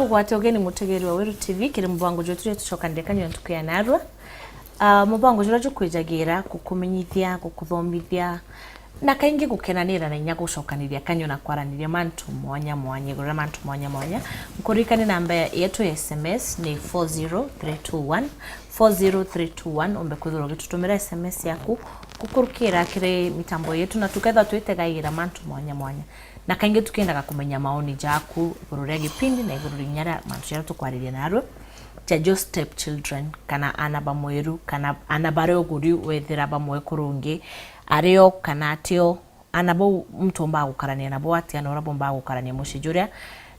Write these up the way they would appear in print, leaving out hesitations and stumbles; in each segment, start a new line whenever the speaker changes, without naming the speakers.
Watu ogeni mutegeri wa Weru TV kiri mubango jwe tuje tucokanire kanyo tukuya narwa mubango jwe rajukwijagira kukumenyithia gukuthomithia na kaingi gukenanira na inya gucokaniria kanyo na kwaraniria mantu mwanya mwanya gura mantu mwanya mwanya mkurikane namba yetu ya SMS ni 40321 ombe kuthuro gitutumira SMS yaku kukurukira kire mitambo yetu na tuketha twitegaira mantu mwanya mwanya na kaingi tukiendaga kumenya maoni jaku iguru ria gipindi na iguru rinyara mantu yaro tukwariria narwo jajo step children kana anaba mweru kana anabare oguri wethira bamwe kurungi ario kana atio anabo mtomba gukarania nabo ati anorabo mba gukarania mushijuria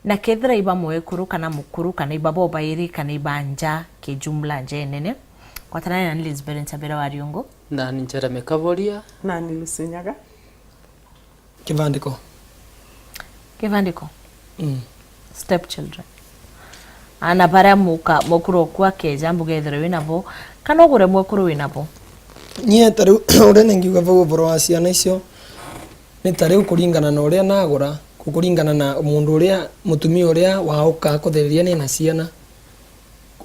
na kethira iba mwekuru kana mukuru kana ibabo bairi kana ibanja ke jumla nje nene kwa tanana na Elizabeth Ntabera Wariungo
na ninjera mekavoria
na nilusenyaga
Kivandiko
step children ana bara muka mukuru kwa ke jambu gethero winabo kana ogure mwekuru winabo
nye taru urene ngiuga vugo boro ciana icio ni taru kuringana na uria nagura kukuringana na mundu uria mutumi uria wauka kutheriria ni na ciana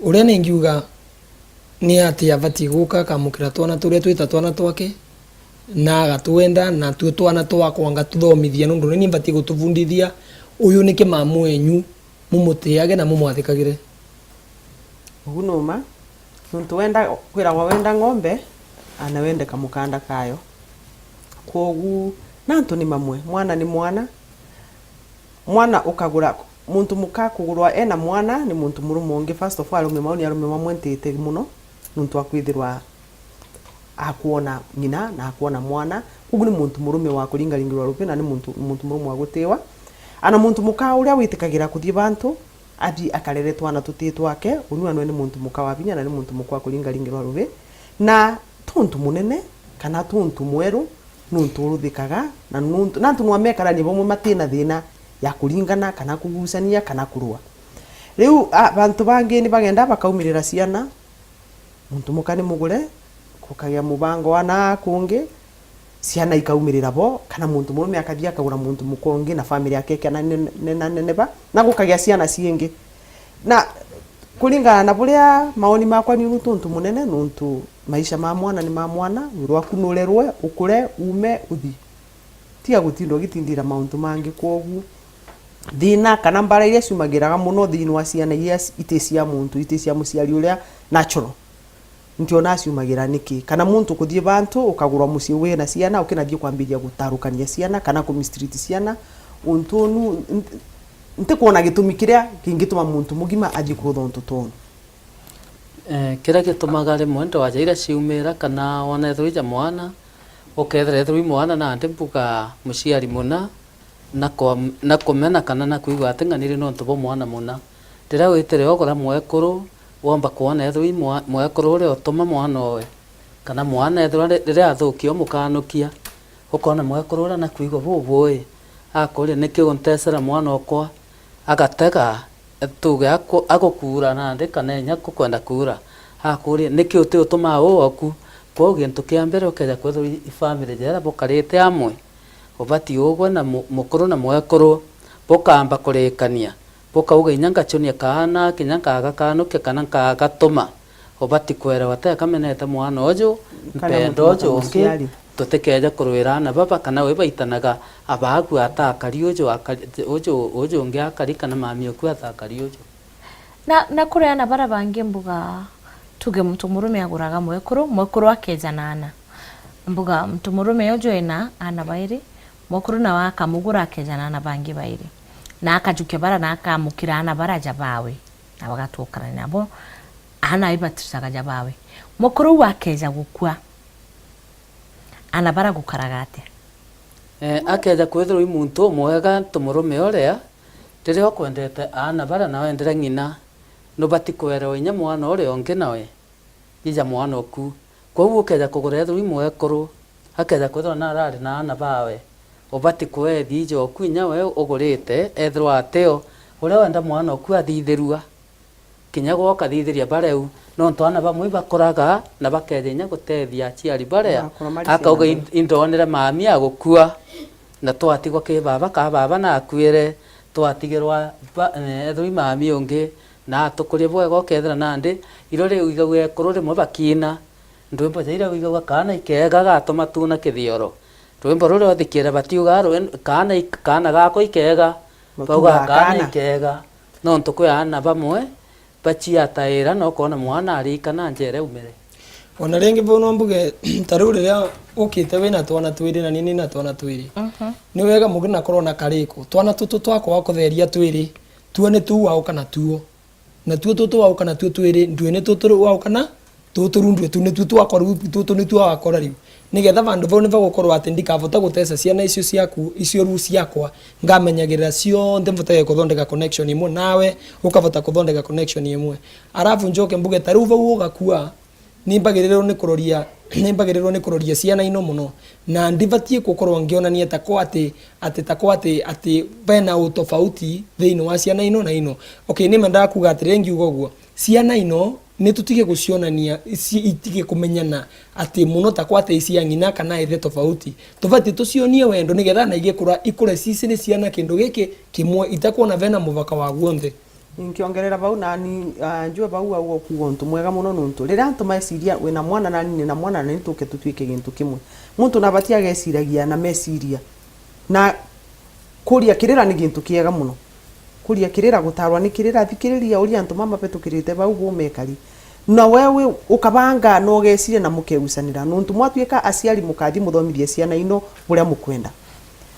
uria ni ngiuga ni ati abati guka kamukira twana turia twita twana twake na gatwenda na tu twana twakwa ngatuthomithia nundu ni mbati gutubundithia uyu ni kimamu enyu mumutiage na mumwathikagire
ugunuma nuntu wenda kwira wenda ng'ombe ana wende kamukanda kayo kogu nantu ni mamwe mwana ni mwana ukagura muntu mukakugurwa ena mwana ni muntu murumonge first of all maoni arume mamwentete muno nuntu akwithirwa akuona nyina na akuona mwana ugu ni muntu murume wa kuringaringirwa rupe na ni muntu murume wa gutewa ana muntu muka uria witikagira kuthie bantu athi akarere twana tutitwa ake unua ni muntu muka wa binya na ni muntu mukwa kuringaringirwa rupe na tuntu munene kana tuntu mweru nuntu ruthikaga na nuntu nantu mwamekara ni bomwe matina thina ya kuringana kana kugusania kana kurua riu bantu bangi ni bagenda bakaumirira ciana muntu mukani mugure kukagia mubango wana kungi ciana ikaumirira bo kana muntu murume akathia akagura muntu mukongi na family yake kana neneba na gukagia ciana ciingi na kuringana na buria maoni makwa ni nuntu munene nuntu maisha ma mwana ni ma mwana urwaku nurerwe ukure ume uthi tiga gutindo gitindira mauntu mangi kogu thina kana mbara iria ciumagiraga muno thini wa ciana iria ite cia muntu ite cia muciari uria natural ntio na ciumagira niki kana muntu kuthie bantu ukagurwa mucie we na ciana ukinathie kwambiria gutarukania ciana kana ku mistreat ciana untunu nte kuona gitumi kiria kingituma muntu mugima aji kuthonto tono
kira gitumaga rimwe ndo wajaira ciumira kana wona thwija mwana ukethera thwi mwana na ndimbuka muciari muna na kumena kana na kuigwa atenganire no ntubo mwana muna ndira witere ogora mwekuru womba kuona thwi mwekuru uri utuma mwana owe kana mwana ethura rira athukio mukanukia ukona mwekuru ura na kuigwa bubui akuri nikio ntesera mwana okwa agatega tuge agukura na ndi kana nya kukwenda kura akuri nikio uti utuma oku kwa gintu kia mbere ukeja kwethwa family jera bokarite amwe obati ogwa na mukuru na mwekuru bokamba kurekania bokauga inyanga chonia kana kinyanga agakanuke kana kagatuma obati kwera wata kamenete mwana ojo mpendo ojo ngi tutekeja kurwirana baba kana we baitanaga abagu atakari ojo ngi akari kana mami oku atakari ojo
na kureana bara bangi mbuga tuge mtu murume aguraga mwekuru akeja nana mbuga mtu murume ojo ena ana bairi mwekuru na waka mugura akeja nana bangi bairi na akajuke bara na akamukira ana bara jabawe na bagatukana nabo ana ibatsaga jabawe mwekuru wakeja gukua ana bara gukaragate
akeja kwethro imuntu mwega tumurume orea rire okwendete ana bara na wendera ngina no batikwera nya mwana ore onge nawe ija mwana oku kwa ukeja kugura thwi mwekuru akeja kwethro na arari na ana bawe obati kwethi jo kwinya we ogorete ethro ateo uria wenda mwana oku athitherua kinya goka thithiria bareu no twana bamwe bakoraga na bakethenya gutethia aciari baria akauga indonere mami agukua na twatigwo ki baba ka baba na akuire twatigirwa ethwi mami ungi na tukurie bwega ukethira nandi irore uigagwe kurore mo bakina ndwimbo zaira uigagwa kana ikega gatuma tuna kithioro rwimbo rure othikira batiuga kana gako ikega bauga kana ikega no ntukwiyana bamwe bachiataira no kona mwana arikana njere umere
ona ringi bono mbuge taru riria ukite wina twana twiri na nini na twana twiri ni wega mugina korona kariko twana tutu twakwa kutheria twiri tuone tu wao kana tuo na tuo tutu wao kana tuo twiri ndwene tutu wao kana tutu rundwe tu ne tutu wakwa tutu ni tu wakora riu nigetha bandu bo ne bagukorwo ati ndikavota gutesa ciana icio ciaku icio ru ciakwa ngamenyagirira cionthe mvotage kuthondeka connection imwe nawe ukavota kuthondeka connection imwe arafu njoke mbuge taru vau ugakua nimbagiriro ni kuroria ciana ino muno na ndivatie gukorwo ngionania takwa ati bena utofauti thiini wa ciana ino na ino okay ni mendaga kuga ati rengi ugoguo ciana ino ni tutige gucionania itige kumenyana ati muno takwa ati cia ngina kana ithe tofauti tofauti tucionie wendo nigetha na ikure cici ni ciana kindu giki kimwe itakuona vena muvaka wa guonthe
nkiongerera bau na ni njue bau au kugo ntu mwega muno nuntu rira ntu maeciria wina mwana na nini na mwana na nituke tutwike gintu kimwe muntu na batia geciragia na meciria na kuria kirira ni gintu kiega muno kuria kirira gutarwa ni kirira thikiriria uria ntu mama petukirite bau gumekari na wewe ukabanga no geciria na mukegucanira nuntu mwatwika aciari mukathi muthomithie ciana ino buria mukwenda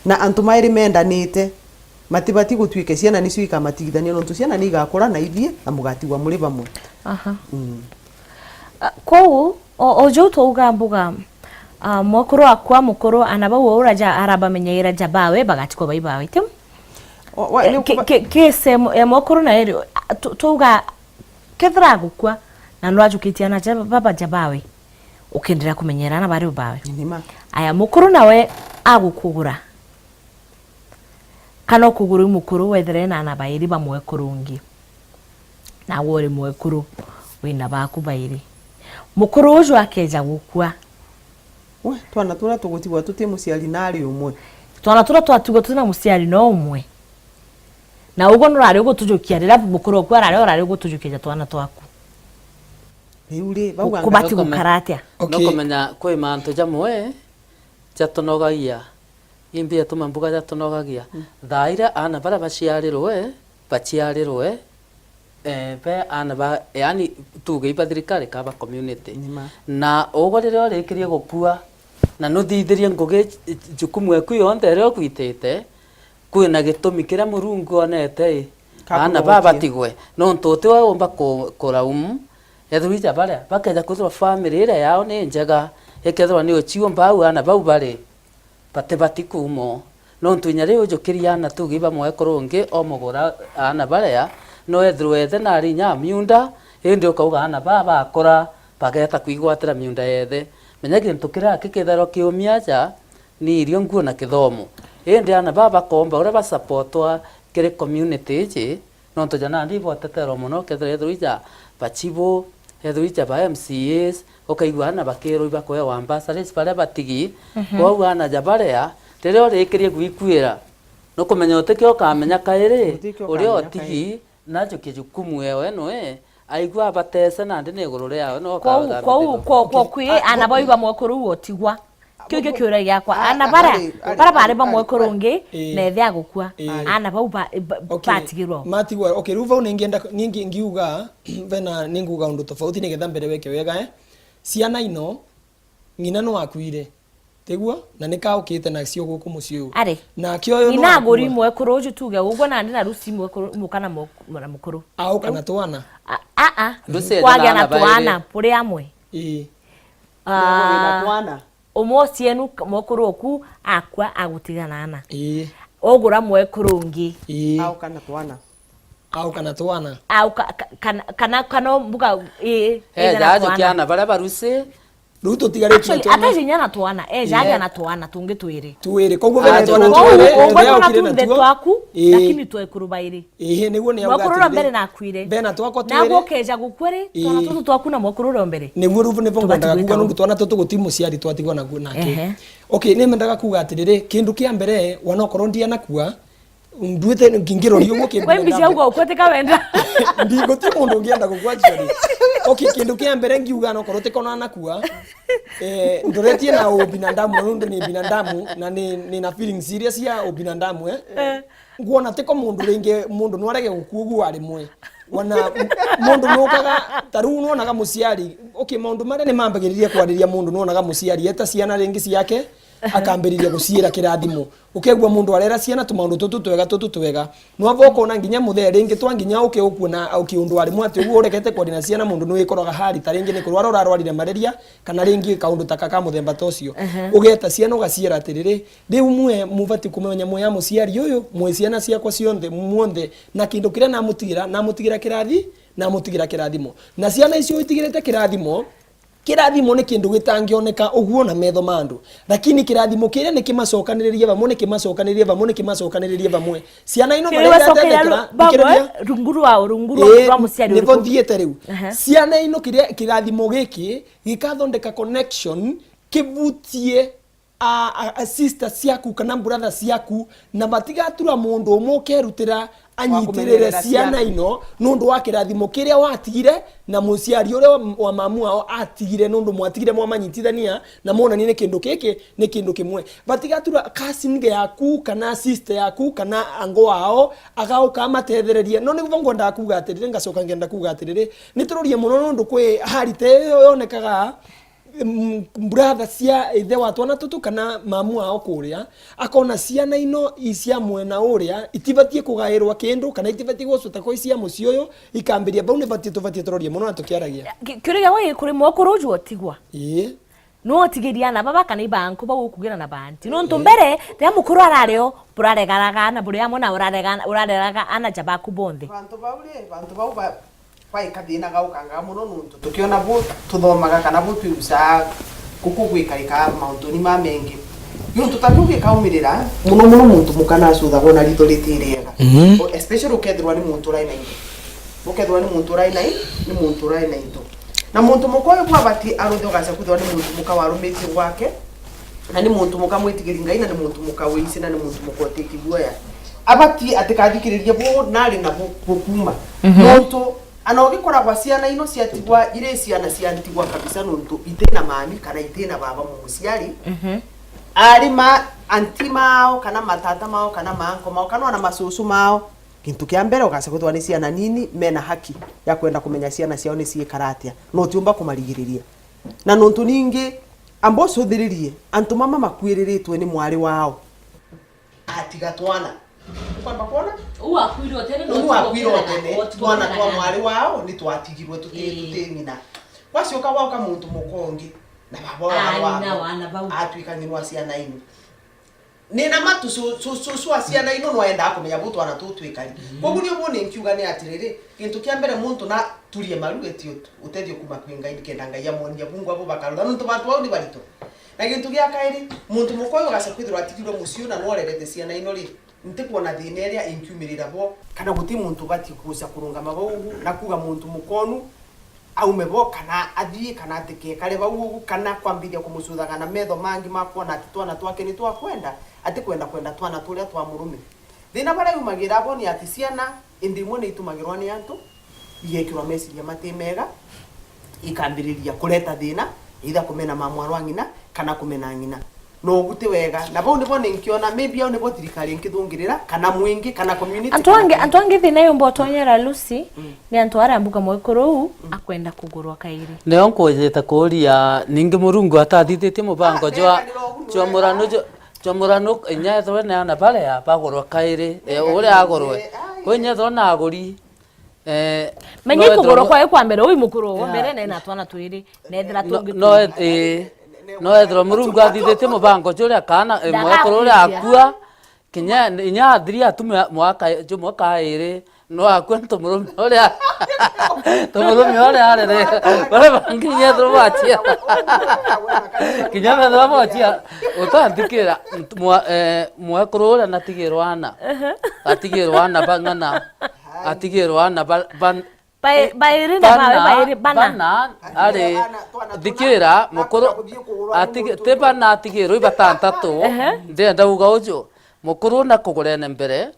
na antu mairi mendanite matibati gutwike ciana nicio ikamatigithania nontu ciana ni igakura na ithie na mugatigwa muri bamwe
kou ojo touga mbuga mokoro akwa mukoro anaba woraja araba menyaira jabawe bagatikwa baibawe tim kese mokoro na eri touga kethra gukwa na nwajukitia na baba jabawe ukendera kumenyera na bari ubawe aya mukoro nawe agukugura kana kuguru mukuru wethere na nabairi bamwe kurungi na wori mwekuru wina baku bairi mukuru ujo akeja gukua
we twana tura tugutigwa tuti muciari nari umwe
twana tura twatugwa tuna muciari no umwe na ugo nurari ugutujukia rira mukuru kwa rari orari ugutujukia twana twaku
riuri bauga
kubati gukaratia
no komenya kwi mantu jamwe jatonogagia imbia tumambuga jatonogagia thaira ana bara baciarirwe be ana ba yani tuge ibathirikari kaba community na ogo rero rikirie gukua na nuthithirie ngugi jukumwe ku yonthe rero kwitete kwina gitumi kira murungu onete ana baba tigwe no ntote wa omba kuraum ethurija bare bakeja kuthwa family ire yao ni njega ekethwa ni ochiwo mbau ana bau bare bati kumo no ntunya ri ujukiria na tugiba mwe kurungi o mugura ana bare no ethruethe na rinya miunda indi ukauga ana baba akora bageta kuigwatira miunda yethe menya gintu kira kikethero kiumiaja ni irio nguo na kithomo indi ana baba komba ura ba supportwa kire community ji no ntujana ndi botetero muno kethruija bachibo ethruija ba MCAs ukaigwa na bakero ibakoya wa ambassadors bare batigi kwa ana jabarea rero rikirie gwikuira no kumenya utekio kamenya kairi uri otigi nacho kijukumu wewe noe aigwa batese na ndine igurure yawe no
ka kwa kwi anaboiba mwekuru otigwa kyo kyura yakwa anabara bare ba mwekuru ngi na ethia gukua anabauba batigirwo
matigwa okay ruva unengienda ngiuga vena ninguga undu tofauti nigetha mbere weke wega ciana ino ngina no akuire tegua na nika ukite na cio guku muciu na kio yo
ina gori mwekuru uju tuge ugo na ndina rusi mwekuru mukana mukuru
au kana twana
kwage na twana puri amwe
na twana
omosi enu mwekuru oku akwa agutigana ana ogura mwekuru ngi
au kana twana
au kana mbuga
jajo kiana bara baruse
riu tutigarĩtie
atainya na twana jaga na twana tungi twiri
koguo bena twana twiri
twaku lakini twekurubairi
niguo ni
mwakurura mbere na kwire
bena twako twiri
na gokeja gukwiri twana tutu twaku na mwakurura mbere
niguo ruvu ne bonga kuga nundu twana tutu guti muciari twatigwa naguo nake okay ne mendaga kuga atiriri kindu kia mbere wanokorwo ndia nakua nduite ngingirori uguo kindu
we mbija ugo ukwetika wenda
ndiguti mundu ngienda gukwachiari okay kindu kia mbere ngiuga nokorwo tikona nakua ndoretie na ubinadamu nundu ni binadamu na ni na feeling serious ya ubinadamu nguona tiko mundu ringi mundu nwarege gukuugua rimwe wana mundu nukaga taru nuonaga muciari okay maundu mare ni mambagiriria kwariria mundu nuonaga muciari eta ciana ringi ciake akambiriria guciira kirathimo ukegwa mundu arera ciana tumaundu tutu twega no avoko na nginya muthe ringi twanginya ukikuona ukiundu ari mwati uguo urekete kwarina ciana mundu ni ikoroga hari ta ringi ni kurwara urarwarire malaria kana ringi kaundu takaka muthemba tocio ugeta ciana ugaciira atiriri riu mwe muvati kumenya mwe ya muciari uyu mwe ciana ciakwa cionthe muonthe na kindu kiria namutigira kirathi namutigira kirathimo na ciana icio itigirite kirathimo ni kindu gitangioneka uguo na metho mandu lakini kirathimo kiria ni kimacokaniriria vamwe vamwe ciana ino
marenda runguru wa muciari
nivo thiete riu ciana ino kirathimo giki gikathondeka connection kivutie a sister ciaku kana brother ciaku na matigatura mundu umwe ukerutira anyitirire ciana ino nundu wa kirathimo kiria watigire na muciari uria wa mamu wao atigire nundu mwatigire mwamanyitithania na mona ni kindu kiki ni kindu kimwe batigatura cousin yaku kana sister yaku kana ango wao agauka matethereria no niguo ngwenda kuga atirire ngacoka ngenda kuga atirire niturorie muno nundu kwi harite yonekaga brother cia ithe wa twana tutu kana mamu wao kuria akona ciana ino icia mwena uria itibatie kugairwa kindu kana itibatie gucuta kwa icia mucio uyu ikambiria bau ni batie turorie muno tukiaragia
kiriga we kuri mwokuru juo tigwa no tigiria na baba kana ibanku bau kugira na banti no ntumbere te mukuru arario buraregaraga na buria mona urarega ana jabaku bonde
bantu bau kwai kathina gaukanga muno nuntu tukiona bu tuthomaga kana bu tuusa kukugwikarika mauntoni ma mengi nuntu tatuge kaumirira muno muntu mukana acuthagwo na ritho ritirega especially ukethirwa ni muntu raina ni muntu raina into na muntu mukoyo kwa bati arutho gaca kuthwa ni muntu mukawarumiti gwake na ni muntu mukamwitigiri ngai na ni muntu mukawisi na ni muntu mukotiki guoya abati atikathikiriria bu nari na bukuma muntu anogikoragwa ciana ino ciatigwa ire ciana ciantigwa kabisa nuntu itena mami kana itena baba muciari arima anti mao kana matata mao kana manko mao kana na masusu mao kintu kia mbere ugaca kuthwa ni ciana nini mena haki ya kwenda kumenya ciana ciao ni ciikaratia no tiumba kumarigiriria na nuntu ningi ambo cuthiririe antu mama makwiriritwe ni mwari wao atigatwana kwamba kuona
uakwiro tene
twana twa mwari wao ni twatigirwe tutengina wacoka wauka muntu mukongi na baba wao atwikangirwa ciana ino nina matu so ciana ino no enda kumenya bu twana tutwikari koguo ni ubone nkiuga ni atiriri kintu kia mbere muntu na turie marugeti utethio kuma kwinga ikenda ngai amonia bungu abo bakarutha nuntu bantu bau ni barito na kintu gia kairi muntu mukoyo gaca kwithirwa atigirwe mucio na no arerete ciana ino ri ntikuona thina iria inkiumirira bo kana guti muntu bati kuca kurungama bau na kuga muntu mukonu aume bo kana athie kana atike kare bau kana kwambiria kumucuthaga na metho mangi makuona ati twana twake ni twakwenda ati kwenda twana turia twa murume thina bara umagira bo ni ati ciana indimwe ni itumagirwa ni antu igekirwa meciria matimega ikambiriria kuleta thina either kumena mamwarwa ngina kana kumena ngina no gute wega na bau ni bone nkiona maybe au ni bo thirikari nkithungirira kana mwingi kana community
antu angi thina yombo tonyera Lucy ni antu ara mbuga mwekuru akwenda kugurwa kairi
neo nkwejeta kuria ningi murungu atathithitie mubango jwa murano inyethwe na pale ya bagurwa kairi uria agurwe kwinyethwe na aguri
menye kugurwa kwa mbere uyu mukuru wo mbere na twana twiri nethira tungi
no ethro murungu athithite mubango juria kana mwekuru ria akua kinya inya athiri atume mwaka iri no akwento murume oria tumurume oria arere bare banginya throbatia kinyame throbatia utandikira mwekuru uria natigirwana atigirwana bangana atigirwana
bairi na bairi bana
ari dikira mukuru atige tebana atigirwo ibatantatu ndenda uga ujo mukuru na kugurene mbere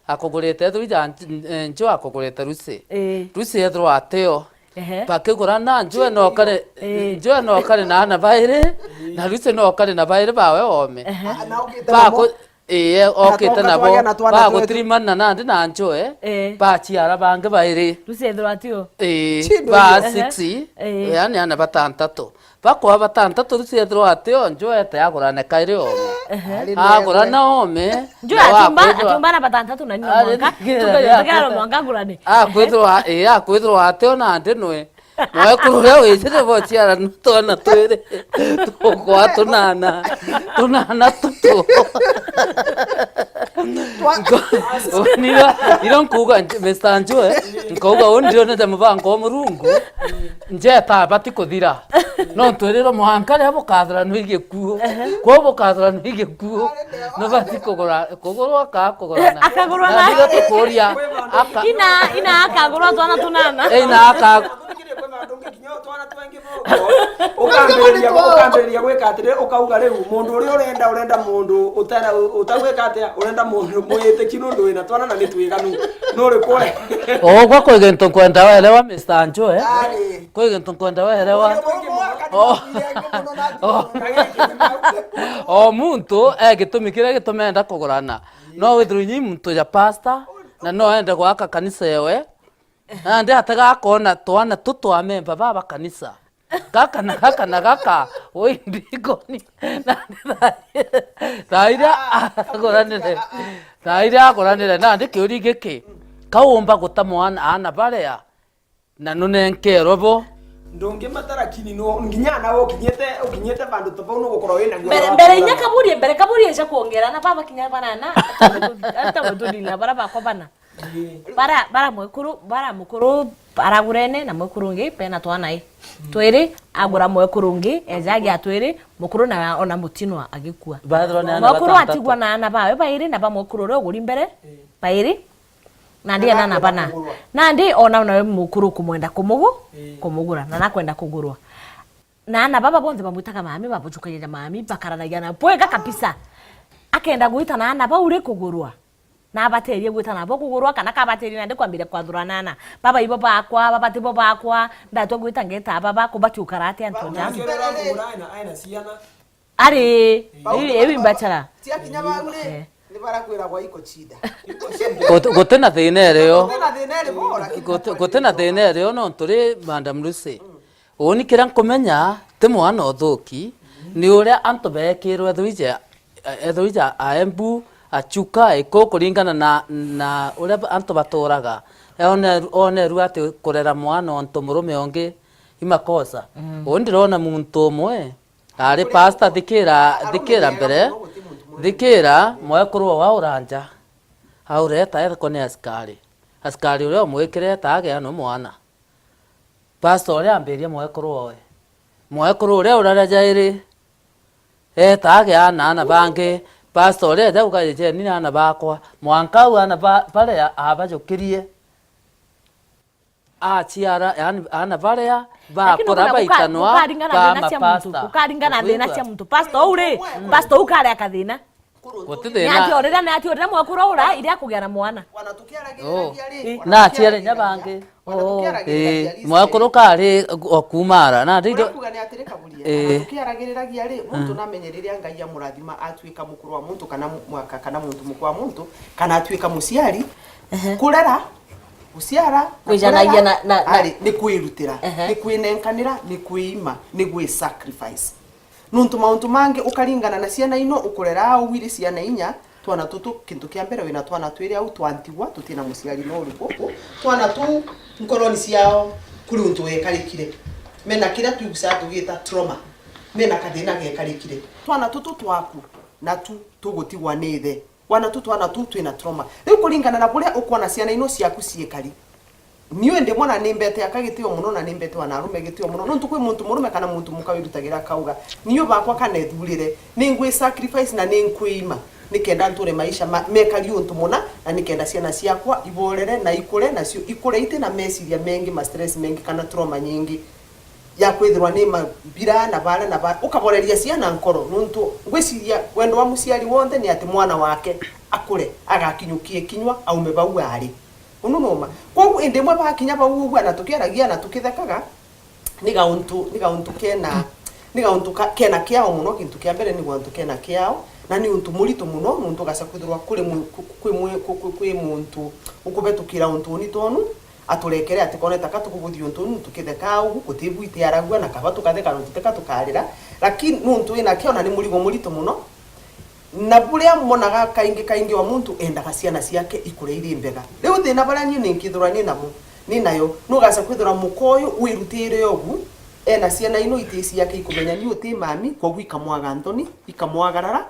akugurite thuja njo akugurite rusi ethro ateo bakigura na njo no kare na ana baire na rusi no kare na baire bawe ome bako okite nabo bagutrimanna nandi na njo bachiara bange baire
rusi ethro ateo
ba 6 yani ana batantatu bakwa batantatu rusi ethro ateo njo ete agurane kaire ome agurana ome
njo atumba na batantatu na nyonga tukagara mwanga gurane
akwithro ateo na ndinwe mwekuru wicire bochiara twana twire tukwa tunana tutu nira nkuga Mr. Njue nkuga undio na mubango murungu njeta bati kuthira no twiriro muhankare abo kathra nuige kuo ko bo kathra nuige kuo no bati kugurwa akagurwa na tukuria
ina akagurwa twana tunana
ina aka
ukambereria gwika atire ukauga riu mundu uri urenda mundu utagwika atia urenda mundu mwite kinundu wina twana na nitwiganu no ri kore
kwa kwigento kwenda welewa Mr. Njue kwigento kwenda welewa muntu gitumikire gitumenda kugurana no withirunyi muntu ya pastor na no ende gwaka kanisa yewe na ndi ataga kona twana tutwa memba baba kanisa gaka na gaka oi ndikoni taira agoranire na ndi kiuri giki kaumba gutamwana ana baria na nunenkerwo bo
ndonge matara kini no nginya nawo ukinyete bandu tofauti no gukora wina
mbere inya kaburie cha kuongera na baba kinya banana hata mudulila bara bako bana bara mukuru aragurene na mukurungi pena twanai twiri agura mukurungi ejagi atwiri mukuru na ona mutinwa agikua mukuru atigwa na ana bawe bairi na ba mukuru ro guri mbere bairi na ndiye na bana na ndi ona na mukuru kumwenda kumugura na nakwenda kugurwa na ana baba bonze bamwitaka mami babuchukaje mami bakaranagia na poega kabisa akenda guita na ana baure kugurwa na abaterie gwita nabo kugurwa kana kabaterie na ndikwambire kwathurana baba ibo bakwa baba tibo bakwa ndatwa gwita ngeta baba kubachuka rati antonja
aina siana
ari ewi mbachara
tia kinya bagure ni barakwira gwa iko chida
gotena thinereo gotena thinereo no turi Madam Lucy oni kira nkumenya te mwana othuki ni uria antu bekirwe thuija aembu achuka iko kuringana na uria antu baturaga one ru ati kurera mwana onto murume ongi imakosa ondirona muntu umwe ari pastor dikira mbere dikira mwekuru wa uranja aureta ethko ni askari uria mwikireta agea no mwana pastor uria ambiria mwekuru uria urarajairi agea ana bangi pastor uria daugaje ni ana bakwa mwanka ana pale abajukirie achiara yani ana pale ba koraba itanwa ba mapasta
ukaringana thina cia muntu pastor uri pastor ukare akathina
gutithina
na atiorira mwekuru ura iria kugia na mwana
na achiare nyabange mwekuru kari okumara na ndido
kuga ni atire kaburia tukiaragiriragia ri muntu namenyereria ngai amurathima atwika mukuru wa muntu kana mwaka kana muntu mukwa muntu kana atwika musiari kurera usiara
kujanagia na
ari ni kwirutira ni kwinenkanira ni kwima ni gwe sacrifice nuntu mauntu mange ukaringana na ciana ino ukurera wiri ciana inya twana tutu kintu kia mbere wina twana twiri au twantigwa tutina musiari no uri twana tu nkoroni ciao kuri untu wekarikire mena kira tugusa tugita trauma mena kathina gekarikire twana tutu twaku na tu tugutigwa nithe twana tu twina trauma riu kuringana na buria ukona ciana ino ciaku ciikari niwe ndi mwana nimbete akagitio muno na nimbete wana arume gitio muno nontu kwi muntu murume kana muntu mukawirutagira kauga niyo bakwa kana ethurire ningwe sacrifice na ninkwima nikenda nture maisha mekari untu muna na nikenda ciana ciakwa iborere na ikure nacio ikure ite na meciria mengi ma stress mengi kana trauma nyingi ya kwithirwa ni mabira na bara ukaboreria ciana nkoro nontu ngwiciria wendo wa muciari wonde ni ati mwana wake akure agakinyukie kinywa aume bau ari ununoma kwa ende mwe bakinya bau na tukiaragia na tukithekaga ni gauntu kena kiao muno kintu kia mbere ni gauntu kena kiao na ni untu murito muno muntu gacakwithirwa kuri muntu ukubetukira untu ni tonu aturekere atikoneta katukuguthio untu ni tukitheka ugu kutibu itiaragua na kaba tukatheka no tuteka tukarira lakini muntu ina kio na ni murigo murito muno na buria monaga kaingi wa muntu endaga ciana ciake ikure iri mbega riu thina baria nyu ninkithura ni nayo no gaca kwithura mukoyo wirutire ogu ena ciana ino itisi yake ikumenya ni uti mami kogu ikamwaga Anthony ikamwagarara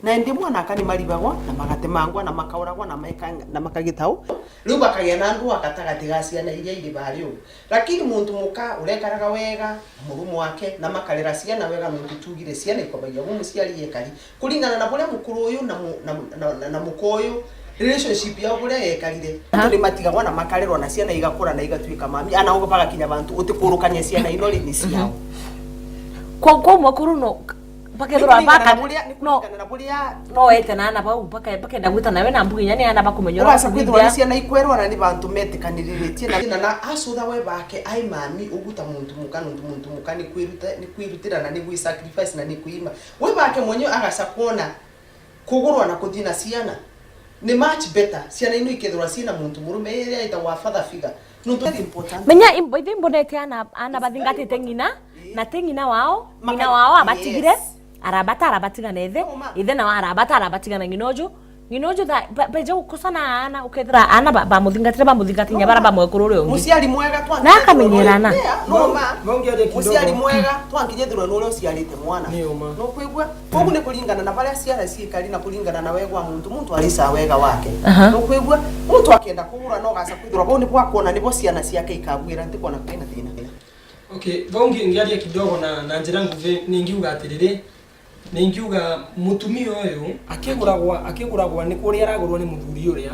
na ndi mwana akani maribagwa na magatemangwa na makauragwa na makagitau riu bakagia na ndu akatagati ga ciana iria iri bari ugu lakini muntu muka urekaraga wega murumu wake na makarera ciana wega muntu tugire ciana ikobagia gumuciari yekari kuringana na buria mukuru uyu na mukoyo relationship ya buria yekarire ni matigagwa na makarerwa na ciana igakura na igatuika mami ana ugo bagakinya bantu utikurukanya ciana ino ni ciao
kwa mukuru no pakethura baka no ete na ana bau pakenda gwita nawe na mbuginya ni ana bakumenyora
basa kwithwa ciana ikwerwa na ni bantu metikaniritie na acutha we bake ai mami uguta muntu mukani kwirutira na ni gwi sacrifice na ni kuima we bake mwenye agaca kuona kugurwa na kuthina ciana ni much better ciana ino ikethura cina muntu murume iria ita wa father figure no very important
menya imbonete ana bathingatite ngina na tengina wao abatigire arabatiga nethe ithe na arabatiga na nginojo da beje ukosana ana ukethira ana bamuthingatire bara bamwekurure ungi
muciari mwega twangi
na akamenyerana
muciari mwega twanginyethirwa nuria uciarite mwana no kwigua kogu ni kuringana na baria ciara ciikari na kuringana na wegwa muntu alisa wega wake no kwigua muntu akienda kugura no gaca kwithirwa bo ni bwa kuona nibo ciana ciake ikagwira ntikona kwina thina.
Okay, bongi ngiaria kidogo na njira nguve ningiuga atiriri ningiuga mutumia uyu akiguragwa ni kuria aragurwo ni muthuri uria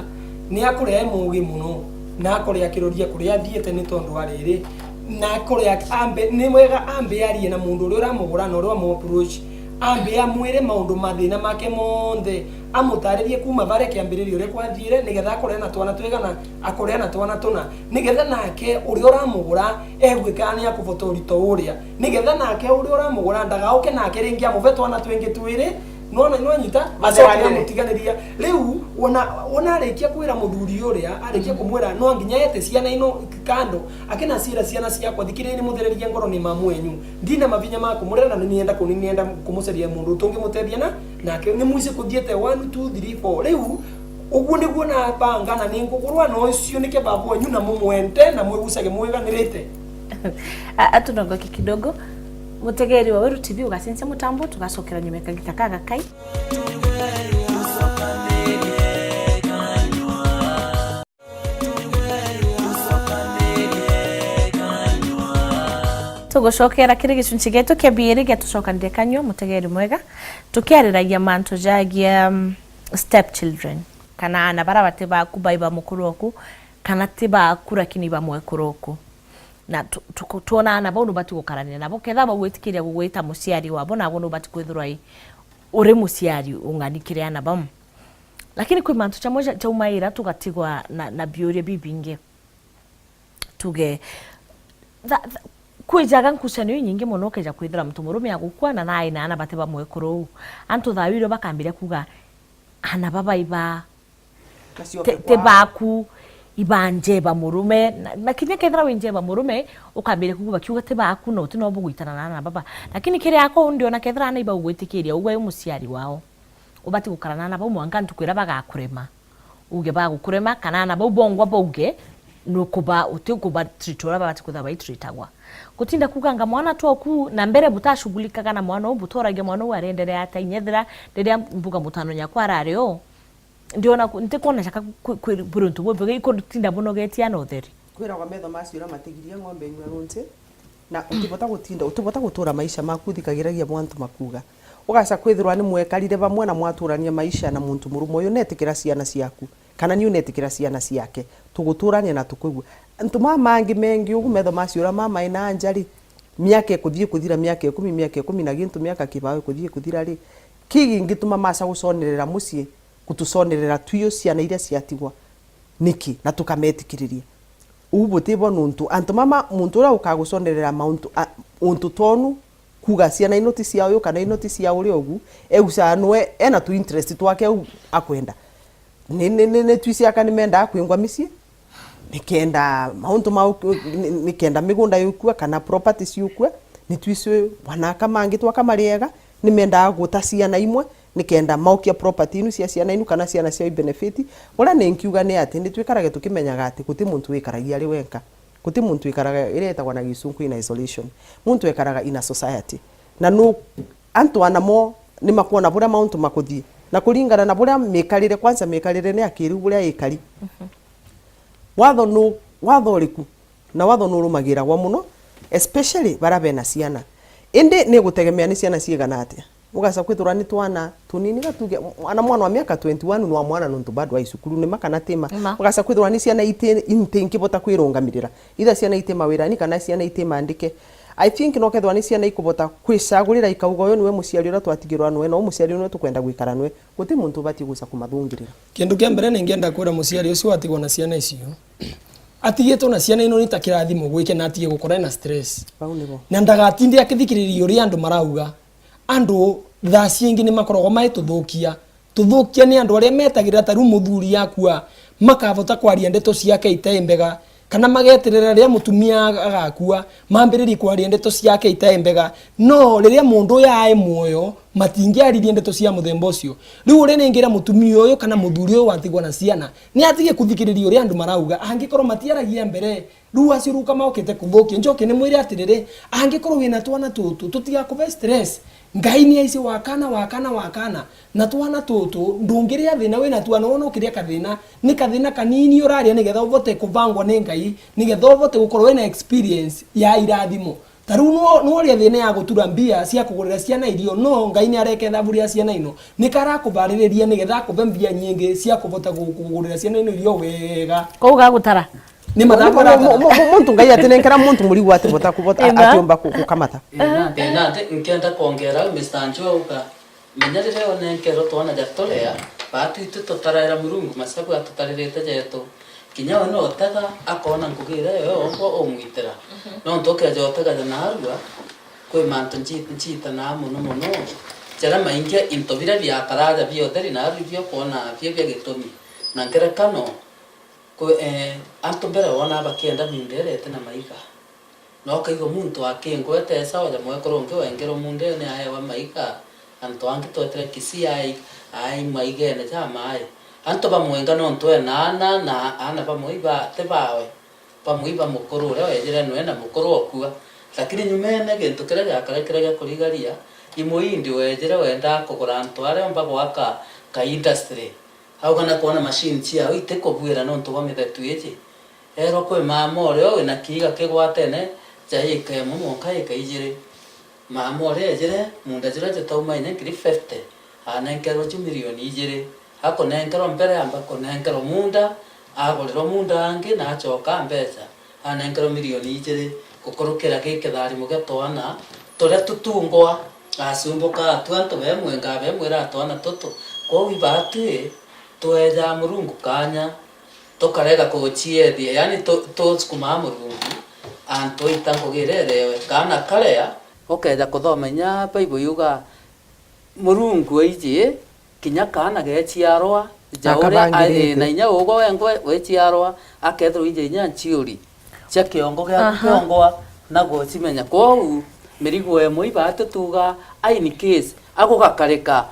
ni akuria mugi muno na akuria kiroria kuria thiete ni tondu ariri na akuria ambe ni wega ambe arie na mundu uria uramugura na uria mu approach ambe amwire maundu mathina make monthe amutaririe kuma bare kiambiririo ri kwathire nigetha akore na twana twigana akore na twana tuna nigetha nake uri uramugura egwika ni akuvotori to uria nigetha nake uri uramugura ndagauke nake ringi amuve twana twingi twiri no nyita macoke mutiganiria riu ona arikia kwira muthuri uria arikia kumwira no nginya yete ciana ino kando akina cira ciana ciakwa thikiririe muthererie ngoro ni mamu enyu ndina mavinya maku murena ni nienda kumuceria mundu tungi muteria nake ni muici kuthiete 1 2 3 4 riu uguo niguo na banga na ningugurwa no icio nike babu enyu na mumwende na mwigucage mwiganirite
atunongoki kidogo mutegeri wa Weru TV ugasense mutambo tugacokera nyuma kagita kaga kai tugucokera kiri gicunci gitu kiambiri gatucokanire kanyo mutegeri mwega tukiariragia mantu jagia step children kana ana bara batiba kubaiba mukuru oku kana tiba kura kiniba mwekuroku na tuona ana bono bati gukarania nabo ketha bagwitikiria gugwita muciari wabo na bono bati kwithurwa uri muciari unganikire ana bam lakini kwi mantu chamoja cha umaira tugatigwa na biuria bibinge tuge kwijaga nkucanio nyingi muno keja kwithira mtu murume agukwa na nae na ana bati bamwekuru antu thawiro bakambire kuga ana babaiba te baku ibanje ba murume na kinya kethra wenje ba murume ukambire kuguba kiuga te baku no tino bugwitana na baba lakini kire yako ndio na kethra na iba ugwitikiria ugwe umuciari wao ubati gukarana na bau mwanga ntukwira bagakurema uge bagukurema kana na bau bongwa bauge no kuba utikuba tritora bati kuthaba itritagwa kutinda kuganga mwana toku na mbere butashughulikaga na mwana ubutorage mwana warenderea ata inyethira rĩrĩa mbuga mutano nyakwa ararĩo ndiona ntikuona shaka buruntu bwe ikutinda bunogetia na utheri
kwiragwa metho macio matigirie ng'ombe inywe runti na utibota gutinda utibota gutura maisha maku thikagiragia mwantu makuga ugaca kwithirwa ni mwekarire bamwe na mwaturania maisha na muntu murumo uyu netikira ciana ciaku kana ni unetikira ciana ciake tuguturania na tukuigua ntuma mangi mengi ugu metho macio mama ina njari miaka ikuthie kuthira miaka 10 miaka 10 na gintu miaka kibawe kuthie kuthira ri kigi ngituma maca guconerera mucii gutuconerera tuyo ciana iria ciatigwa niki na tukametikiriria ubutibo nuntu antu mama muntu ura ukaguconerera mauntu untu tonu kuga ciana inoti ciao yo kana inoti ciao uri ogu eguca nwe ena tu interest twake akwenda ne twiciaka ni menda akwingwa micii nikenda mauntu mau nikenda migunda yukua kana properties yukua ni twicio wanaka mangi twaka mariega ni menda guta ciana imwe nikenda maukia property inu cia ciana inu kana ciana cia benefit ora ne nkiuga ni ati ni twikarage tukimenyaga ati guti muntu wikaragia ari wenka guti muntu wikaraga iretagwa na gisunku in isolation muntu wikaraga in a society na no antu anamo ni makuona buria mauntu makuthie na kuringana na buria mikarire kwanza mikarire ni akiru buria ikari watho riku na watho no rumagira gwa muno especially barabe na ciana indi ni gutegemea ni ciana ciigana atia ugaca kwithura ni twana tunini gatuge ana mwana wa miaka 21 ni wa mwana nuntu bado wa isukuru ni makana tema ugaca kwithura ni ciana inte nkibota kwirungamirira itha ciana ite mawira ni kana ciana ite mandike I think no kethwa ni ciana ikubota kwicagurira ikauga uyu niwe muciari ura twatigirwa nwe no muciari nwe tukwenda gwikara nwe guti muntu bati guca kumathungirira
kindu kia mbere ni ngienda kwira muciari ucio atigwo na ciana icio atigitwo na ciana ino nita kirathimo gwike na atige gukora na stress na ndagatinde akithikiriria uri andu marauga andu thaa ciingi ni makorogo mai tuthukia ni andu aria metagira taru muthuri yakua makavota kwaria ndeto ciake itembega kana mageterera ria mutumia agakua mambiririe kwaria ndeto ciake itembega no riria mundu yae muoyo matingiaririe ndeto cia muthemba ucio riu uri ningira mutumia uyu kana muthuri uyu watigwa na ciana ni atige kuthikiriria uri andu marauga angikorwo matiaragia mbere riu acio ruka maukite kuthukia njoke ni mwire atiriri angikorwo wina twana tutu tutiga kuve stress ngai ni aici wakana na twana tutu ndungiria thina wina twana wona ukiria kathina ni kathina kanini uraria nigetha uvote kuvangwa ni ngai nigetha uvote gukorwo wina experience ya irathimo taru no ria thina ya gutura mbia cia kugurira ciana irio no ngai ni areke thaburia ciana ino ni kara kubaririria nigetha kuve mbia nyingi cia kuvota kugurira ciana ino irio wega
kuga gutara
ni mathakora
muntu ngai atenenkera muntu muri gwate bota kubota atiomba kukamata
na nkenda kuongera Mr. Njoka menyerere onenkero twana jatolea batu tutarera murungu masabu atutarerete jeto kinya no taga akona ngugira yo o mwitera no ntoke jotaga na arua kwe manto nchita na muno jara maingia intobira bya taraja bioteri na arua kona bya gitomi na nkera kano ko anto bere wona bakienda minderete na maika no kaigo muntu akengo etesa oja mwekoronge wengero munde ne ayewa maika anto angi totre kisi ai maige ne jamai anto ba mwenga no nto na ana ba moiba te bawe ba moiba mukuru re ejere no ena mukuru okua lakini nyumene gento kere ya kurigaria imoindi wejere wenda kugura anto are mba gwaka ka industry au kana kuona machine cia ite kobwira no nto bamithe tueje ero kwe mamore o na kiga kegwatene jai ke mumo kai kaijire mamore ejere munda jira jetauma ine kiri 50 anenkero milioni ijire hako nenkero mbere amba ko nenkero munda agorero munda ange na choka mbeca anenkero milioni ijire kukorokera keke thari mugetwana tore tutungwa asumbuka twanto bemwe ngabe mwera twana toto ko wibatu toeja murungu kanya tokarega kuchiethia yani to skuma murungu anto itango gererewe kana karea okeja kuthomenya Bible yuga murungu eije kinya kana gechiarwa jaure na inya ugo wengo wechiarwa akethro ije nya chiuri cia kiongo gya kiongo na gochimenya ko mirigo emwe ibate tuga aini case agogakareka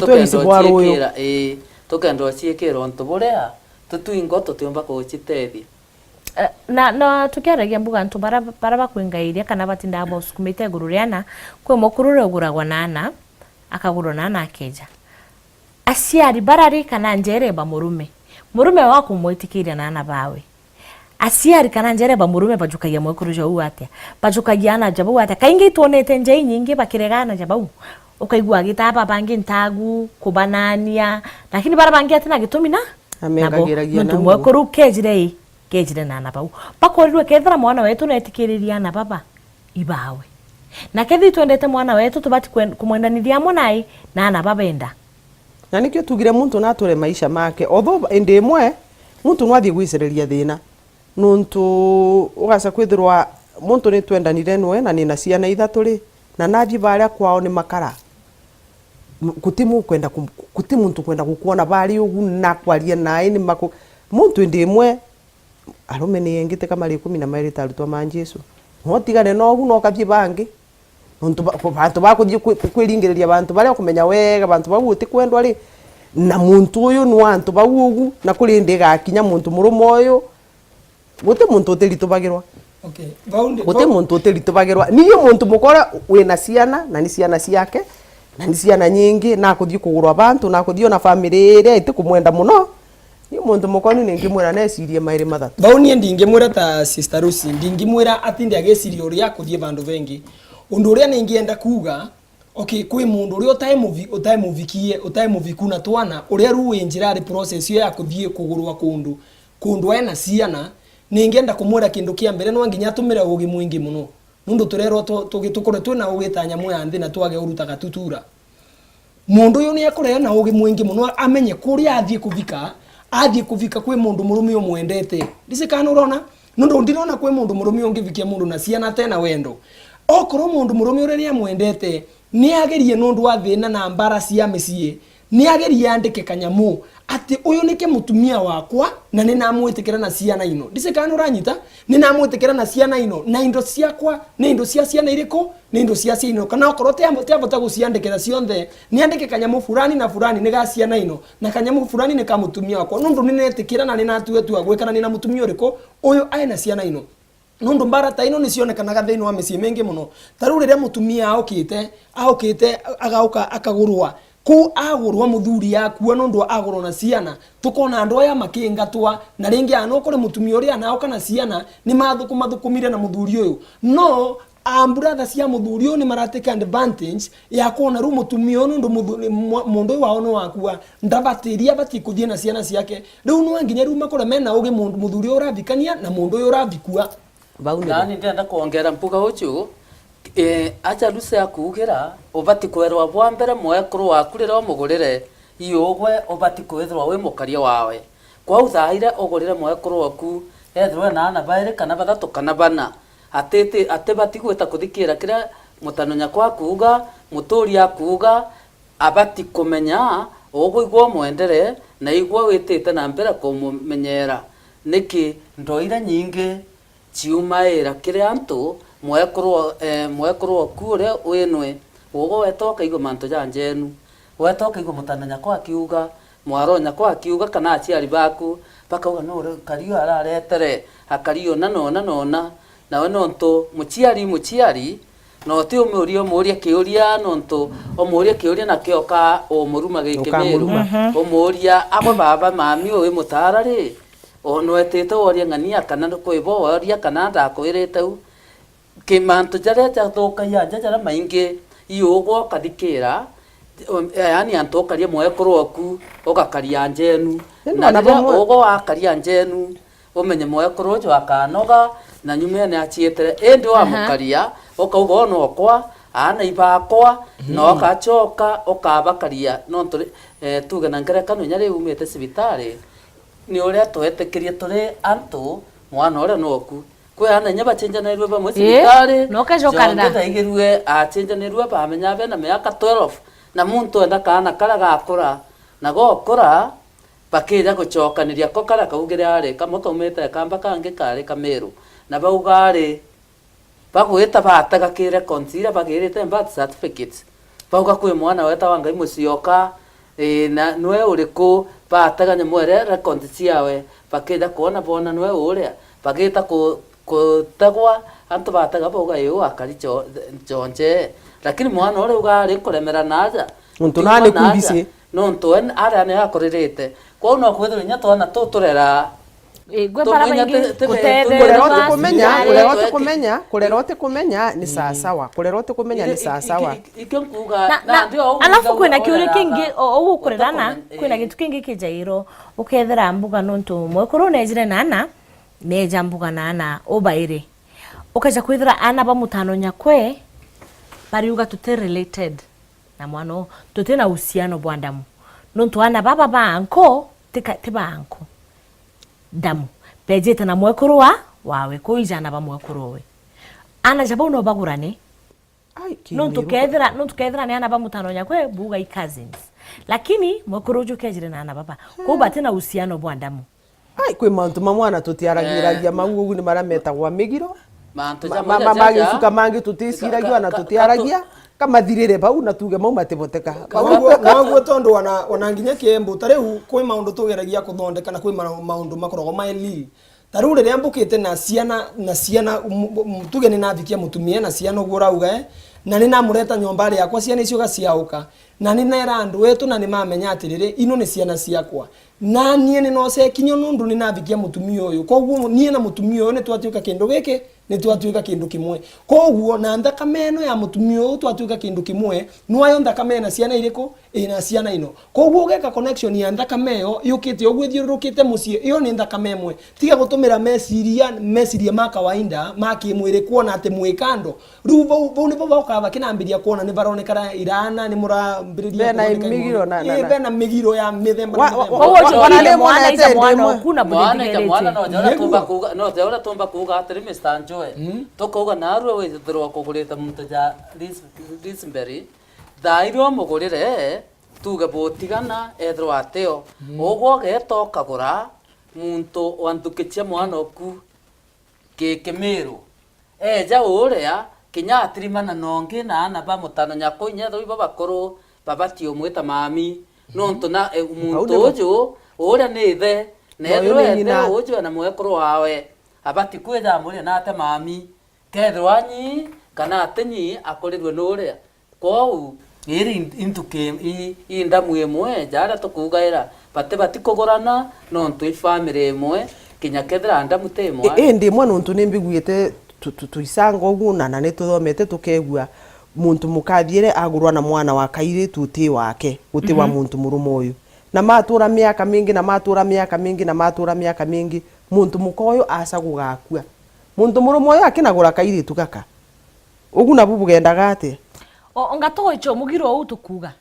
tukendwa tukendwa ciekero nto borea tutuingo tutumba kuchitethi
na tukiaragia mbuga ntu bara kwingairia kana batinda abo sukumite gururiana kwe mukurure uguragwa nana akaguro nana akeja aciari barari kana njereba murume wa kumwitikiria na ana bawe aciari kana njereba murume bajukagia mwekuru jo atia bajukagia ana jabu atia kaingi tuonete njei nyingi bakiregana jabu ukaigua gitaba bangi ntagu kubanania lakini bara bangi atina gitumi na
amekagiragia na
mwekuru kejire na ana bau bakorirwe kethera mwana wetu netikiriria na baba ibawe na kethi tuendete mwana wetu tubati kumwendanithia monai na ana baba enda
na nikio tugire muntu nature maisha make although ende imwe muntu nwathie gwiciriria thina nuntu ugaca kwithirwa muntu ni twendanire nwe na nina ciana ithatu ri na nathi baria kwao ni makara kutimu muntu kwenda gukuona bari ugu na kwaria nae ni mako muntu ende imwe arume ni engite kama 12 tarutwa ma Jesu hotigane no ugu no kathie bangi nuntu bantu bakuthie kwiringiriria bantu baria kumenya wega bantu bau utikwendwa ri na muntu uyu ni wantu bau ugu na kuri ndigakinya muntu murume uyu guti muntu utiritubagirwa guti muntu utiritubagirwa niyo muntu mukora wina ciana na ni ciana ciake na ni ciana nyingi na kuthie kugurwa bantu na kuthie na family iria itikumwenda muno ni muntu mukoni ningimwira necirie mairi mathatu
bau nie ndingimwira ta sister Lucy ndingimwira atinde ageciria uria kuthie bandu bengi undu uria ningienda kuga okay kwi mundu uria utaemuviku na twana uria ruwe njirari process yo ya kuthie kugurwa kundu ena ciana ningienda kumwira kindu kia mbere no nginya tumira ugi mwingi muno nundu turero tugitukore twina ugitanya mwe nthi na twage urutaga tutura mundu uyu ni akorera na ugi mwingi muno amenye kuria athie kuvika kwi mundu murume umwendete ndisikana urona nundu ndirona kwi mundu murume ungivikia mundu na ciana tena wendo okoro mundu murume uria ni amwendete ni agerie nundu wa thina na mbara cia micii ni agerie andike kanyamu ati uyu nike mutumia wakwa na ninamwitikira na ciana ino ndisikana uranyita ninamwitikira na ciana ino na indo ciakwa ni indo cia ciana iriko ni indo cia ciana kana okoro tiabota guciandikira cionthe ni andike kanyamu fulani na fulani ni ga ciana ino na kanyamu fulani ni ka mutumia wakwa nundu ninetikira na ninatuetua gwikana nina mutumia uriko uyu aina ciana ino nundu mbara ta ino nicionekanaga thiini wa micii mingi muno taru riria mutumia aukite agauka akagurwa ku agurwa muthuri yakua nundu agurwa na ciana tukona andu aya makingatwa na ringi ano kuri mutumia uria naoka na ciana ni mathukumire na muthuri uyu no ambratha cia muthuri uyu ni maratake advantage ya kuona ru mutumia nundu mundu wao no wakua ndabatiria bati kuthie na ciana ciake riu no nginya ru makore mena ugi muthuri uravikania na mundu uyu uravikua
nani ndenda kuongera mpuga ucio acha Lucy akugira ubati kwerwa bwa mbere mwekuru waku rira umugurire iugwe ubati kwithirwa wi mukaria wawe kwa uthaire ugurire mwekuru waku ethirwe na ana baire kana bathatu kana bana ate bati gwita kuthikira kira mutanonya kwa kuga muturi akuga abati kumenya ugwigwa mwendere na igwa witite na mbere kumumenyera niki ndoira nyingi ciumaira kiri antu mwekuru okure winwe ugo wetoka igo manto janjenu wetoka igo mutananya kwa kiuga mwaronya kwa kiuga kana aciari baku bakauga no kario araretere akario nona nawe nonto muciari no ti umuria kiuria nonto umuria kiuria na kioka umuruma gikemeru umuria abo baba mami owe mutarari ono etete oria ngania kana kwibo oria kana ndakwirite u kimanto jaria jathoka yanja jara maingi iugo kathikira yani antokaria mwekuru oku ogakaria njenu na ugo akaria njenu umenye mwekuru jo akanoga na nyume ne achietere endo amukaria okaugo no kwa ana ibakwa no kachoka okabakaria no tuge na ngere kanu nyari umete cibitari ni uria twetekirie turi antu mwana uria noku kwe ana nyaba chenjanirwe ba musibitari
no kajokarira
ndaigirwe achenjanirwe ba menya bena miaka 12 na muntu enda kana kara gakura na gokura bakira guchokaniria ko kara kaugire ari kamoka umete kamba kange kare kameru na baugari bagwita bataga kire konsira bagirite birth certificates bauga kwe mwana weta wanga imucioka na nwe uriku bataga nyamwere record ciawe bakira kuona bona nwe uria bagita kutagwa antu bataga bauga yo akari jonje lakini mwana uri ugari kuremera naja
muntu nani kubise
no ntoen aria ne akoririte kwa no kwethira nya twana tuturera
gwe bara baingi
kurera utikumenya ni sawa kurera utikumenya ni sawa
alafu kwina kiuri kingi ugu kurerana kwina gitu kingi kijairo ukethera mbuga nontu mwekuru nejire nana neja mbuga nana ubaire ukaja kwithira ana ba mutano nyakwe bariuga tute related na mwana tute na uhusiano bwa damu nontu ana baba ba anko tiba anko damu pejete na mwekuru wawe kuijana ba mwekuru we ana jabo no bagurane nontu kethira ni ana ba mutano nyakwe buga i cousins lakini mwekuru ju kejire na ana baba kuba tena uhusiano bwa damu
kwi mantu mamwana tutiaragiragia mau ni marameta gwa migiro
mantu
magicuka mangi tuticiragia na tutiaragia kamathirire bau na tuge mau matiboteka
naguo tondu ona nginya Kiembu tariu kwi maundu tugeragia kuthondeka na kwi maundu makoragwo maeli tariu riria mbukite na ciana tuge ni nathikia mutumia na ciana uguo rauga na ni namureta nyomba yakwa ciana icio gaciauka na ni nera andu wetu na ni mamenya atiriri ino ni ciana ciakwa na nie ni no sekinyo nundu ni nathikia mutumia uyu koguo nie na mutumia uyu ni twatuika kindu giki ni twatuika kindu kimwe koguo na thakame eno ya mutumia uyu twatuika kindu kimwe nwayo thakame na ciana iriku ina ciana ino koguo geka connection ya thakame yo yukite ogwo thiurukite mucie iyo ni thakame imwe tiga gutumira mesiria ma kawaida ma kimwiri kuona ati mwikando riu bau ni baba ukaba kinambiria kuona ni baronekana irana ni murambiriria bena migiro ya mithemba
no tumba kuga atiri Mr. Njoe tukuga narwe withirwa kugurita muntu ja Lisberry thairo mugurire tuge botigana ethirwa ateo ugwo geto kagura muntu wantukiche mwana oku kimiru eja uria kinya atirimana nongi na ana ba mutano nyako nya thoi babakoro babatio mwita mami nontu na muntu uju uria ni the na ethirwa uju na mwekoro wawe abati kwetha muri na ate mami kethwa nyi kana atenyi akorirwe nuria kwau iri intuke indamu imwe jara tukugaira bati kugurana nontu i family imwe kinya kethra ndamu temwe
ndi mwe nontu nimbiguite tuisanga ugu na ni tuthomete tukegua muntu mukathiire agurwa na mwana wa kairitu ti wake guti wa muntu murumo uyu na matura miaka mingi na matura miaka mingi na matura miaka mingi muntu mukoyo asa gugakua muntu murumo uyu akinagura kairitu gaka ugu na bubu gendaga ate
ngatogo icho mugiro u tukuga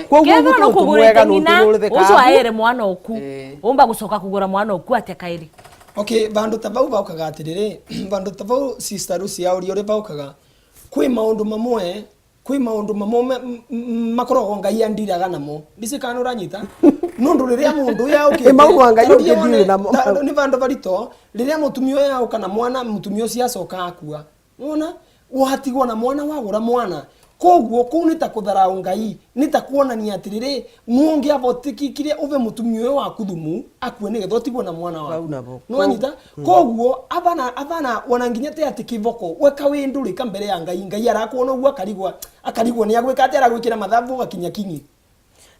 kethira
no kugurite nyina ucio aere mwana oku umba gucoka kugura mwana oku ate kairi
okay bandu tabau baukaga atiriri bandu tabau sister Lucy auri ore baukaga kwi maundu mamwe makoragwo ngai andiraga namo ndicikana uranyita nundu riria mundu yauke
maundu ngai ndiri namo
ni bandu barito riria mutumio yauka na mwana mutumio cia coka akua unaona watigwo na mwana wagura mwana koguo kuu nita kutharau ngai nita kuonania atiriri muonge abotikikire uve mutumio waku thumu akue ni gethotigwo na mwana waku no anyita koguo abana wananginya te ati kivoko weka winduri kambere ya ngai arakuona ugu akarigwo ni agwika ati aragwikira mathabu gakinya kinyi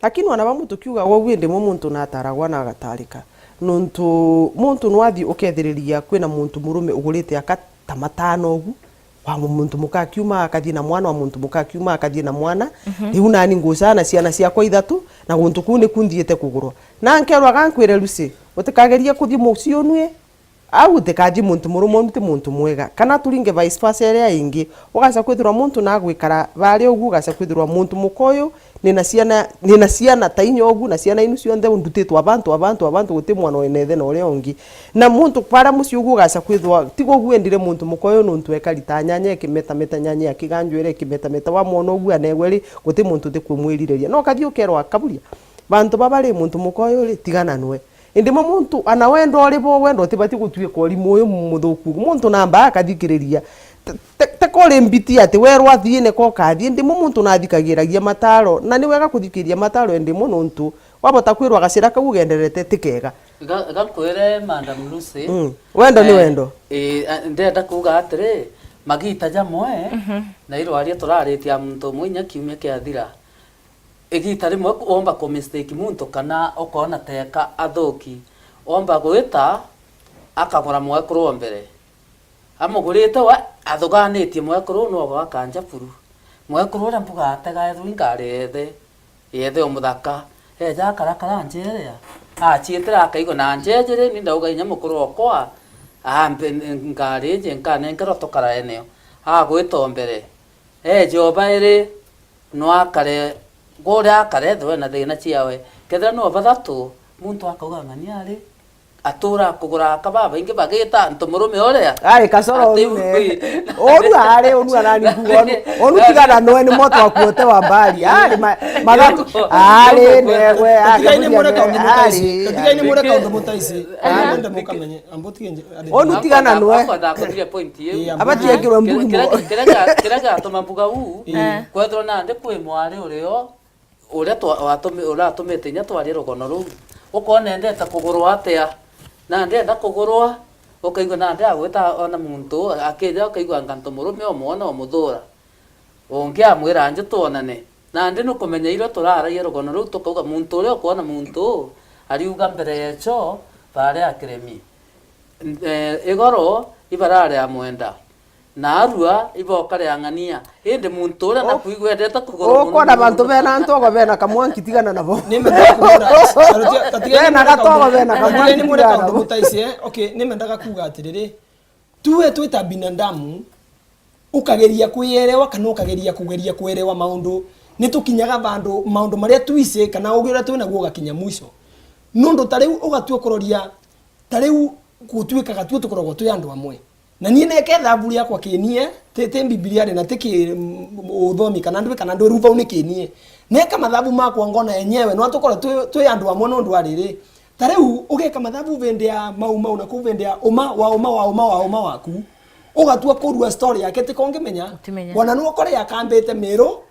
lakini wana bamu tukiuga wogu ndi muntu na ataragwa na agatarika nontu muntu nwathi ukethiriria kwina muntu murume ugurite aka tamatano ugu wa muntu mukakiuma akathie na mwana wa muntu mukakiuma akathie na mwana riu nani ngusana ciana ciakwa ithatu na guntu ku ni kundhiete kugurwa na nkerwa gankwire Lucy utikageria kuthie mucio nue au tikathi muntu murumo nti muntu mwega kana turinge vice versa ria ingi ugaca kwithirwa muntu na gwikara bari ugu ugaca kwithirwa muntu mukoyo nina ciana tainyo ugu na ciana inu cionthe ndutitwa abantu guti mwana wenethe na uria ungi na muntu para mucio ugu ugaca kwithirwa tigo gwendire muntu mukoyo nuntu ekarita nyanya ekimeta nyanya akiganjwire ekimeta wa mwana ugu anegweri guti muntu tikumwiririria no kathio kerwa kaburia bantu babari muntu mukoyo ri tigana nwe indimo muntu ana wendo olibo wendo tibati gutuika olimu uyu muthuku muntu namba akathikiriria te kore mbiti ati werwa athie ne ko kathie ndimo muntu nathikagiragia mataro na ni wega kuthikiria mataro ndimo nuntu wabota kwirwa gacira kau genderete tikega
gakwire Madam Lucy
wendo ni wendo
ndenda kuga atiri magita jamwe na irwaria turaritia muntu mwinya kiumia kiathira igita rimwe omba ku mistake muntu kana ukona teka athuki omba gwita akagura mwekuru mbere amugurite wa athuganitie mwekuru no gwakanja puru mwekuru ria mbuga atega ethu yethe omuthaka eja karakara njeria chietera akaigo na njejere ni ndauga inya mukuru okwa ambe ngareje nkane nkaroto kara eneo gwita mbere Jehova iri no akare gora akare thwe na thina ciawe kethira no bathatu muntu akauga ngani ari atura kugura akababa ingi bagita ntumurume oria
ari kasoro ume oru ari onu anani kugono onu tigana no ni moto akuote wa mbali ari magatu ari newe
Tigaine mureka undu mutaisi ande mukamenye ambotige
onu tigana noe
akwathakutire point iyo
abati ekirwe mbugu
kiraga tumambuga u kwethro na ndi kwi mwari urio uria uratumite nya twari rugono ru ukona ndete kugurwa atia na ndenda kugurwa ukaigua na ndia gwita ona muntu akija ukaigua nganto murume omwana omuthura ungia mwira nje tuonane na ndi no kumenya iro turaragia rugono ru tukauga muntu uria ukona muntu ariuga mbere yecho bare akiremi igoro ibarare ya mwenda na arua iboka ria ng'ania indi muntu uria na kuigua ndeta kugurwa
ukona bantu bena ntogo bena kamwanki tigana nabo
nimendaga kumura
bena gatogo bena kamwanki
ni mureka undu mutaisi okay nimendaga kuga atiriri tuwe twita binadamu ukageria kuyerewa kana ukageria kugeria kuerewa maundu nitukinyaga bandu maundu maria twise kana ugira twina guo gakinya mwisho nundu tariu ugatue kuroria tariu gutwikaga tu tukoragwo twi andu amwe na nie neke thabu yakwa kinie tete Biblia na tiki uthomi kana ndu ruva une kinie neka mathabu makwa ngona enyewe no atukora twi andu amwe no ndu ariri tariu ugeka mathabu vendia mau na kuvendia uma waku ugatua kurua story yake tikongimenya wana no kore yakambete mero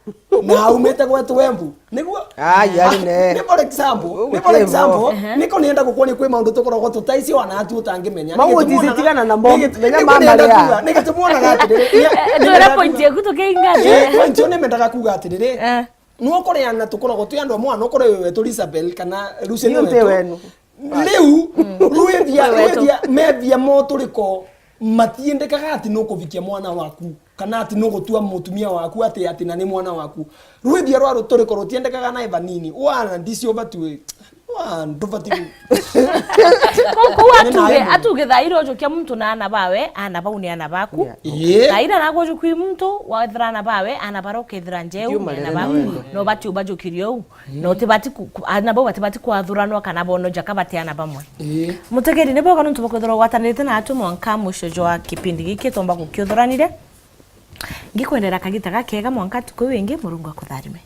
na umete gwetu wembu niguo
yari ne
ni for example niko nienda gukwoni kwi maundu tukoragwo tutaisi wana atu utangimenya
mau tisigana na mo menya mama ria
nigatumuona gatiriri
ndore point yeku tukingane
point yo nemendaga kuga atiriri no kore yana tukoragwo tu andu mwana kore wewe tu Isabel kana Lucien
wenu
riu ruithia mevia moturiko matiendekaga ati no kuvikia mwana waku kana ati no gutua mutumia waku ati na ni mwana waku ruithia rwa ruturiko rutiendekaga na vanini wana ndisi obatwe nduvati
ko atuge thairo jokia muntu na ana bawe ana bau ni ana baku thaira na gojo kwi muntu wa thana bawe ana baroke thira njeu na baku no bati ubajukirio no tibati ana bau batibati kwathurano kana bono jakabati ana bamwe mutegeri ne boga ntu bakothoro watanite na atu mwanka mushojo wa kipindi giki tomba gukiothoranire ngikwendera kagita gakega mwanka tuko wingi murungu akutharime